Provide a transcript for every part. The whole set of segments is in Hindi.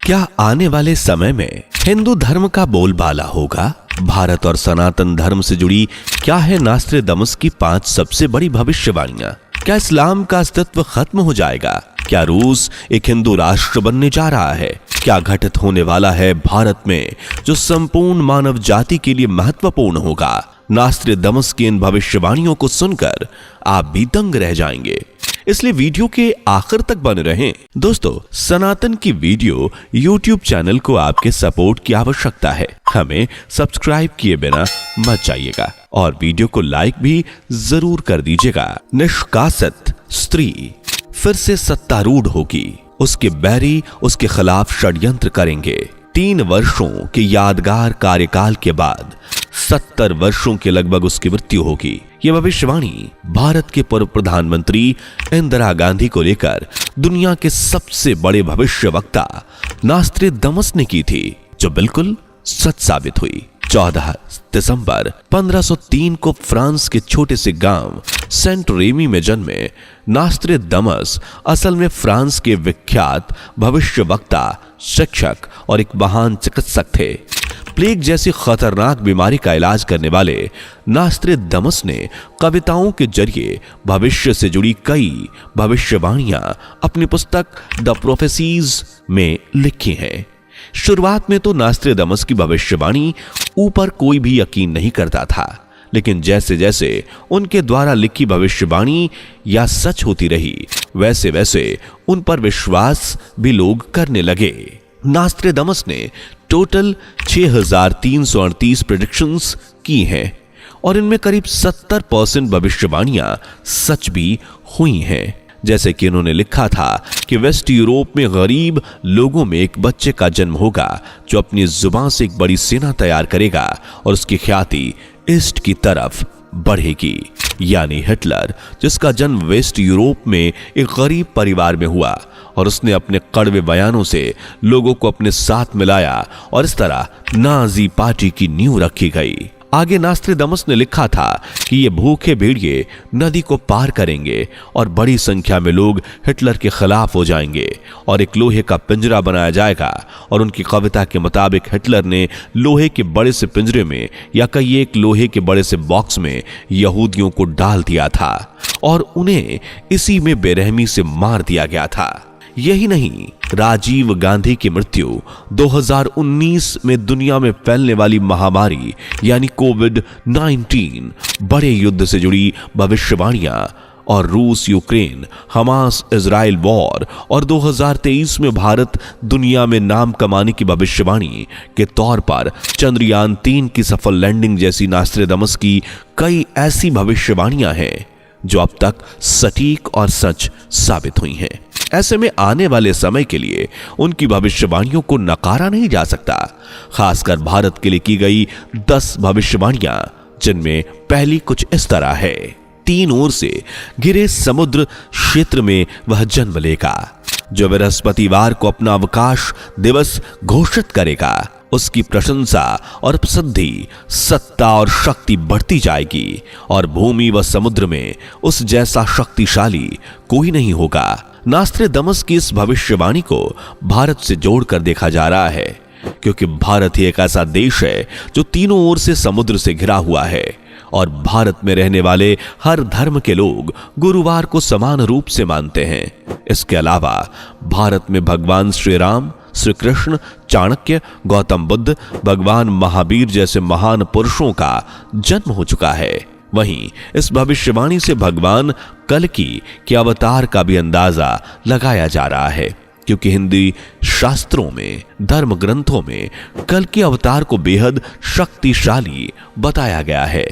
क्या आने वाले समय में हिंदू धर्म का बोलबाला होगा? भारत और सनातन धर्म से जुड़ी क्या है नास्ट्रेडमस की 5 सबसे बड़ी भविष्यवाणियां? क्या इस्लाम का अस्तित्व खत्म हो जाएगा? क्या रूस एक हिंदू राष्ट्र बनने जा रहा है? क्या घटित होने वाला है भारत में जो संपूर्ण मानव जाति के लिए महत्वपूर्ण होगा? नास्ट्रेडमस की इन भविष्यवाणियों को सुनकर आप भी दंग रह जाएंगे, इसलिए वीडियो के आखिर तक बने रहें। दोस्तों, सनातन की वीडियो यूट्यूब चैनल को आपके सपोर्ट की आवश्यकता है। हमें सब्सक्राइब किए बिना मत जाइएगा और वीडियो को लाइक भी जरूर कर दीजिएगा। निष्कासित स्त्री फिर से सत्तारूढ़ होगी, उसके बैरी उसके खिलाफ षड्यंत्र करेंगे। 3 वर्षों के यादगार कार्यकाल के बाद 70 वर्षों के लगभग उसकी मृत्यु होगी। यह भविष्यवाणी भारत के पूर्व प्रधानमंत्री इंदिरा गांधी को लेकर दुनिया के सबसे बड़े भविष्यवक्ता नास्ट्रेडमस ने की थी, जो बिल्कुल सच साबित हुई। 14 दिसंबर 1503 को फ्रांस के छोटे से गांव सेंट रेमी में जन्मे नास्ट्रेडमस असल में फ्रांस के विख्यात भविष्यवक्ता, शिक्षक और एक महान चिकित्सक थे। प्लेग जैसी खतरनाक बीमारी का इलाज करने वाले नास्ट्रेडमस ने कविताओं के जरिए भविष्य से जुड़ी कई भविष्यवाणियां अपनी पुस्तक द प्रोफेसीज में लिखी हैं। शुरुआत में तो नास्ट्रेडमस की भविष्यवाणी ऊपर कोई भी यकीन नहीं करता था, लेकिन जैसे जैसे उनके द्वारा लिखी भविष्यवाणी या सच होती रही, वैसे वैसे उन पर विश्वास भी लोग करने लगे। नास्ट्रेडमस ने टोटल 6338 प्रेडिक्शंस की हैं और इनमें करीब 70% भविष्यवाणियां सच भी हुई हैं। जैसे कि इन्होंने लिखा था कि वेस्ट यूरोप में गरीब लोगों में एक बच्चे का जन्म होगा जो अपनी जुबान से एक बड़ी सेना तैयार करेगा और उसकी ख्याति ईस्ट की तरफ बढ़ेगी। यानी हिटलर, जिसका जन्म वेस्ट यूरोप में एक गरीब परिवार में हुआ और उसने अपने कड़वे बयानों से लोगों को अपने साथ मिलाया और इस तरह नाजी पार्टी की नींव रखी गई। आगे नास्ट्रेडमस ने लिखा था कि ये भूखे भेड़िए नदी को पार करेंगे और बड़ी संख्या में लोग हिटलर के खिलाफ हो जाएंगे और एक लोहे का पिंजरा बनाया जाएगा। और उनकी कविता के मुताबिक हिटलर ने लोहे के बड़े से पिंजरे में या कई एक लोहे के बड़े से बॉक्स में यहूदियों को डाल दिया था और उन्हें इसी में बेरहमी से मार दिया गया था। यही नहीं, राजीव गांधी की मृत्यु 2019 में दुनिया में फैलने वाली महामारी यानी कोविड-19, बड़े युद्ध से जुड़ी भविष्यवाणियां और रूस यूक्रेन, हमास इजराइल वॉर और 2023 में भारत दुनिया में नाम कमाने की भविष्यवाणी के तौर पर चंद्रयान 3 की सफल लैंडिंग जैसी नास्ट्रेडमस की कई ऐसी भविष्यवाणियां हैं जो अब तक सटीक और सच साबित हुई हैं। ऐसे में आने वाले समय के लिए उनकी भविष्यवाणियों को नकारा नहीं जा सकता, खासकर भारत के लिए की गई 10 भविष्यवाणियां, जिनमें पहली कुछ इस तरह है। 3 ओर से घिरे समुद्र क्षेत्र में वह जन्म लेगा, जो बृहस्पतिवार को अपना अवकाश दिवस घोषित करेगा। उसकी प्रशंसा और प्रसिद्धि, सत्ता और शक्ति बढ़ती जाएगी और भूमि व समुद्र में उस जैसा शक्तिशाली कोई नहीं होगा। नास्ट्रेडमस की इस भविष्यवाणी को भारत से जोड़कर देखा जा रहा है, क्योंकि भारत ही एक ऐसा देश है जो तीनों ओर से समुद्र से घिरा हुआ है और भारत में रहने वाले हर धर्म के लोग गुरुवार को समान रूप से मानते हैं। इसके अलावा भारत में भगवान श्री राम, श्री कृष्ण, चाणक्य, गौतम बुद्ध, भगवान महावीर जैसे महान पुरुषों का जन्म हो चुका है। वहीं इस भविष्यवाणी से भगवान कल्कि के अवतार का भी अंदाजा लगाया जा रहा है, क्योंकि हिंदी शास्त्रों में, धर्म ग्रंथों में कल्कि अवतार को बेहद शक्तिशाली बताया गया है।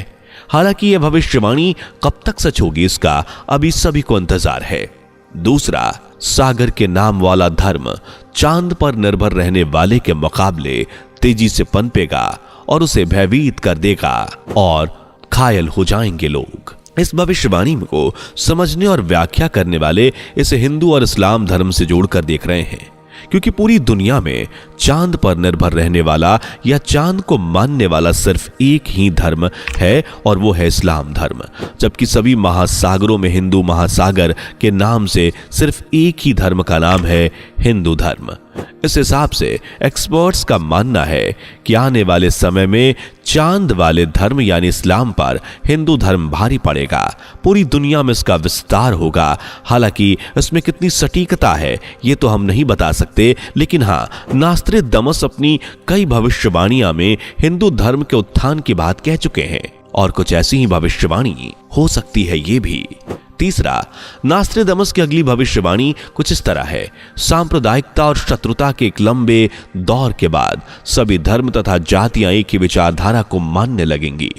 हालांकि यह भविष्यवाणी कब तक सच होगी, इसका अभी सभी को इंतजार है। दूसरा, सागर के नाम वाला धर्म चांद पर निर्भर रहने वाले के मुकाबले तेजी से पनपेगा और उसे भयभीत कर देगा और घायल हो जाएंगे लोग। इस भविष्यवाणी को समझने और व्याख्या करने वाले इसे हिंदू और इस्लाम धर्म से जोड़कर देख रहे हैं, क्योंकि पूरी दुनिया में चांद पर निर्भर रहने वाला या चांद को मानने वाला सिर्फ एक ही धर्म है और वो है इस्लाम धर्म, जबकि सभी महासागरों में हिंदू महासागर के नाम से सिर्फ एक ही धर्म का नाम है हिंदू धर्म। इस हिसाब से एक्सपर्ट्स का मानना है कि आने वाले समय में चांद वाले धर्म यानी इस्लाम पर हिंदू धर्म भारी पड़ेगा। पूरी दुनिया में इसका विस्तार होगा। हालांकि इसमें कितनी सटीकता है ये तो हम नहीं बता सकते, लेकिन हाँ, नास्ट्रेदमस अपनी कई भविष्यवाणियां में हिंदू धर्म के उत्थान की बात कह चुके हैं और कुछ ऐसी ही भविष्यवाणी हो सकती है ये भी। तीसरा, नास्ट्रेदमस की अगली भविष्यवाणी कुछ इस तरह है। सांप्रदायिकता और शत्रुता के एक लंबे दौर के बाद सभी धर्म तथा जातियां एक ही विचारधारा को मानने लगेंगी।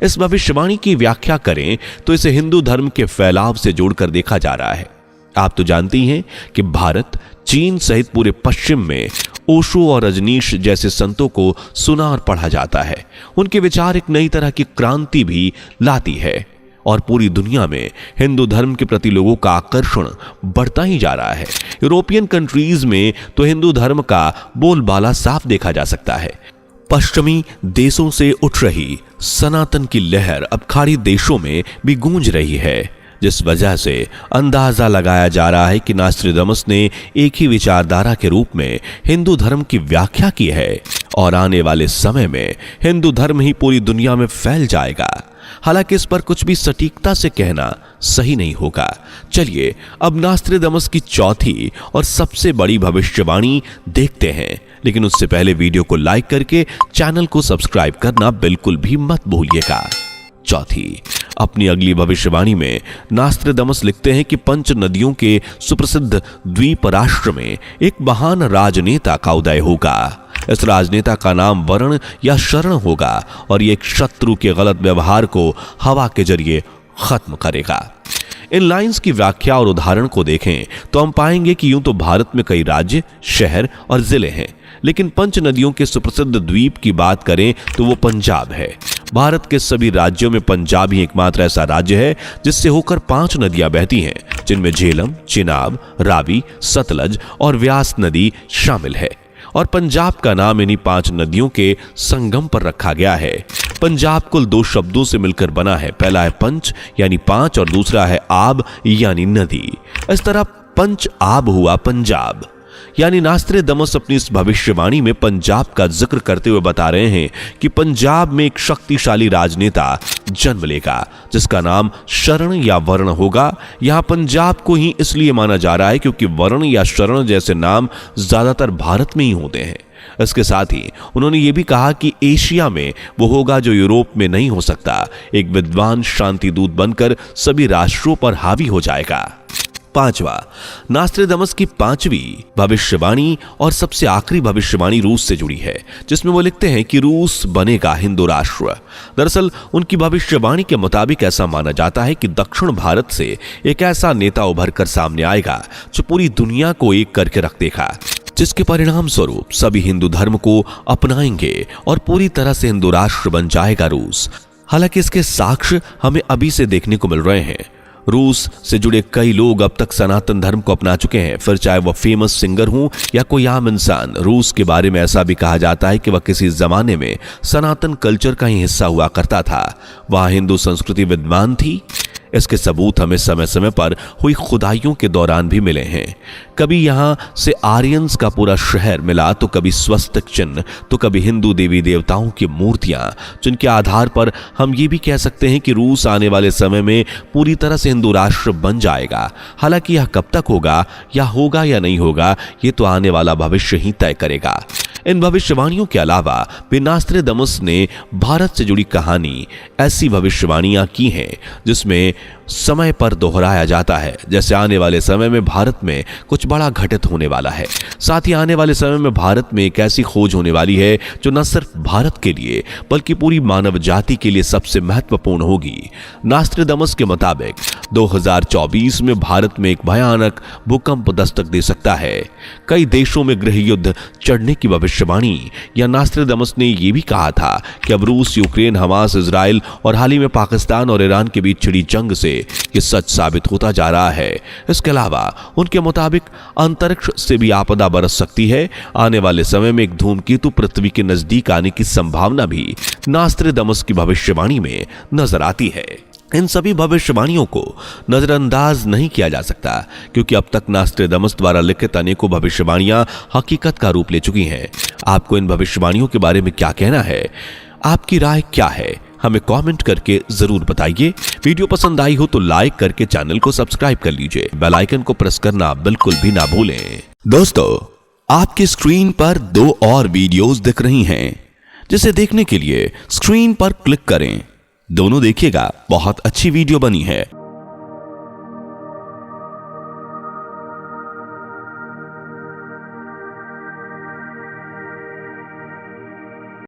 इस भविष्यवाणी की व्याख्या करें तो इसे हिंदू धर्म के फैलाव से जोड़कर देखा जा रहा है। आप तो जानती हैं कि भारत, चीन सहित पूरे पश्चिम में ओशो और रजनीश जैसे संतों को सुना और पढ़ा जाता है। उनके विचार एक नई तरह की क्रांति भी लाती है और पूरी दुनिया में हिंदू धर्म के प्रति लोगों का आकर्षण बढ़ता ही जा रहा है। यूरोपियन कंट्रीज में तो हिंदू धर्म का बोलबाला साफ देखा जा सकता है। पश्चिमी देशों से उठ रही सनातन की लहर अब खाड़ी देशों में भी गूंज रही है, जिस वजह से अंदाजा लगाया जा रहा है कि नास्ट्रेदमस ने एक ही विचारधारा के रूप में हिंदू धर्म की व्याख्या की है और आने वाले समय में हिंदू धर्म ही पूरी दुनिया में फैल जाएगा। हालांकि इस पर कुछ भी सटीकता से कहना सही नहीं होगा। चलिए अब नास्ट्रेदमस की चौथी और सबसे बड़ी भविष्यवाणी देखते हैं, लेकिन उससे पहले वीडियो को लाइक करके चैनल को सब्सक्राइब करना बिल्कुल भी मत भूलिएगा। चौथी, अपनी अगली भविष्यवाणी में नास्ट्रेदमस लिखते हैं कि पंच नदियों के सुप्रसिद्ध द्वीप राष्ट्र में एक महान राजनेता का उदय होगा। इस राजनेता का नाम वर्ण या शरण होगा और ये एक शत्रु के गलत व्यवहार को हवा के जरिए खत्म करेगा। इन लाइंस की व्याख्या और उदाहरण को देखें तो हम पाएंगे कि यूं तो भारत में कई राज्य, शहर और जिले हैं, लेकिन पंच नदियों के सुप्रसिद्ध द्वीप की बात करें तो वो पंजाब है। भारत के सभी राज्यों में पंजाब ही एकमात्र ऐसा राज्य है जिससे होकर 5 नदियां बहती हैं, जिनमें झेलम, चिनाब, रावी, सतलज और व्यास नदी शामिल है और पंजाब का नाम इन्हीं 5 नदियों के संगम पर रखा गया है। पंजाब कुल 2 शब्दों से मिलकर बना है। पहला है पंच यानी 5 और दूसरा है आब यानी नदी। इस तरह पंच आब हुआ पंजाब। यानी नास्ट्रेदमस अपनी इस भविष्यवाणी में पंजाब का जिक्र करते हुए बता रहे हैं कि पंजाब में एक शक्तिशाली राजनेता जन्म लेगा जिसका नाम शरण या वर्ण होगा। यहां पंजाब को ही इसलिए माना जा रहा है क्योंकि वर्ण या शरण जैसे नाम ज्यादातर भारत में ही होते हैं। इसके साथ ही उन्होंने ये भी कहा कि एशिया में वो होगा जो यूरोप में नहीं हो सकता, एक विद्वान शांति दूत बनकर सभी राष्ट्रों पर हावी हो जाएगा। पांचवा, नास्ट्रेदमस की 5वीं भविष्यवाणी और सबसे आखिरी भविष्यवाणी रूस से जुड़ी है, जिसमें वो लिखते हैं कि रूस बनेगा हिंदू राष्ट्र। दरअसल उनकी भविष्यवाणी के मुताबिक ऐसा माना जाता है कि दक्षिण भारत से एक ऐसा नेता उभर कर सामने आएगा जो पूरी दुनिया को एक करके रख देगा, जिसके परिणाम स्वरूप सभी हिंदू धर्म को अपनाएंगे और पूरी तरह से हिंदू राष्ट्र बन जाएगा रूस। हालांकि इसके साक्ष्य हमें अभी से देखने को मिल रहे हैं। रूस से जुड़े कई लोग अब तक सनातन धर्म को अपना चुके हैं, फिर चाहे वह फेमस सिंगर हो या कोई आम इंसान। रूस के बारे में ऐसा भी कहा जाता है कि वह किसी जमाने में सनातन कल्चर का ही हिस्सा हुआ करता था। वहां हिंदू संस्कृति विद्यमान थी। इसके सबूत हमें समय समय पर हुई खुदाइयों के दौरान भी मिले हैं। कभी यहां से आर्यंस का पूरा शहर मिला, तो कभी स्वस्तिक चिन्ह, तो कभी हिंदू देवी देवताओं की मूर्तियां, जिनके आधार पर हम ये भी कह सकते हैं कि रूस आने वाले समय में पूरी तरह से हिंदू राष्ट्र बन जाएगा। हालांकि यह कब तक होगा या नहीं होगा, ये तो आने वाला भविष्य ही तय करेगा। इन भविष्यवाणियों के अलावा भी नास्ट्रेदमस ने भारत से जुड़ी कहानी ऐसी भविष्यवाणियां की हैं जिसमें समय पर दोहराया जाता है, जैसे आने वाले समय में भारत में कुछ बड़ा घटित होने वाला है। साथ ही आने वाले समय में भारत में एक ऐसी खोज होने वाली है जो न सिर्फ भारत के लिए बल्कि पूरी मानव जाति के लिए सबसे महत्वपूर्ण होगी। नास्ट्रेदमस के मुताबिक 2024 में भारत में एक भयानक भूकंप दस्तक दे सकता है। कई देशों में गृह युद्ध चढ़ने की भविष्यवाणी। या नास्ट्रेदमस ने यह भी कहा था कि अब रूस, यूक्रेन, हमास, इजराइल और हाल ही में पाकिस्तान और ईरान के बीच छिड़ी जंग से ये सच साबित होता जा रहा है। इसके अलावा उनके मुताबिक अंतरिक्ष से भी आपदा बरस सकती है। आने वाले समय में एक धूमकेतु पृथ्वी के नजदीक आने की संभावना भी नास्ट्रेदमस की भविष्यवाणी में नजर आती है। इन सभी भविष्यवाणियों को नजरअंदाज नहीं किया जा सकता, क्योंकि अब तक नास्ट्रेडमस द्वारा लिखित अनेकों भविष्यवाणियां हकीकत का रूप ले चुकी हैं। आपको इन भविष्यवाणियों के बारे में क्या कहना है? आपकी राय क्या है? हमें कमेंट करके जरूर बताइए। वीडियो पसंद आई हो तो लाइक करके चैनल को सब्सक्राइब कर लीजिए। बेल आइकन को प्रेस करना बिल्कुल भी ना भूलें। दोस्तों, आपकी स्क्रीन पर 2 और वीडियोस दिख रही हैं, जिसे देखने के लिए स्क्रीन पर क्लिक करें। दोनों देखिएगा, बहुत अच्छी वीडियो बनी है।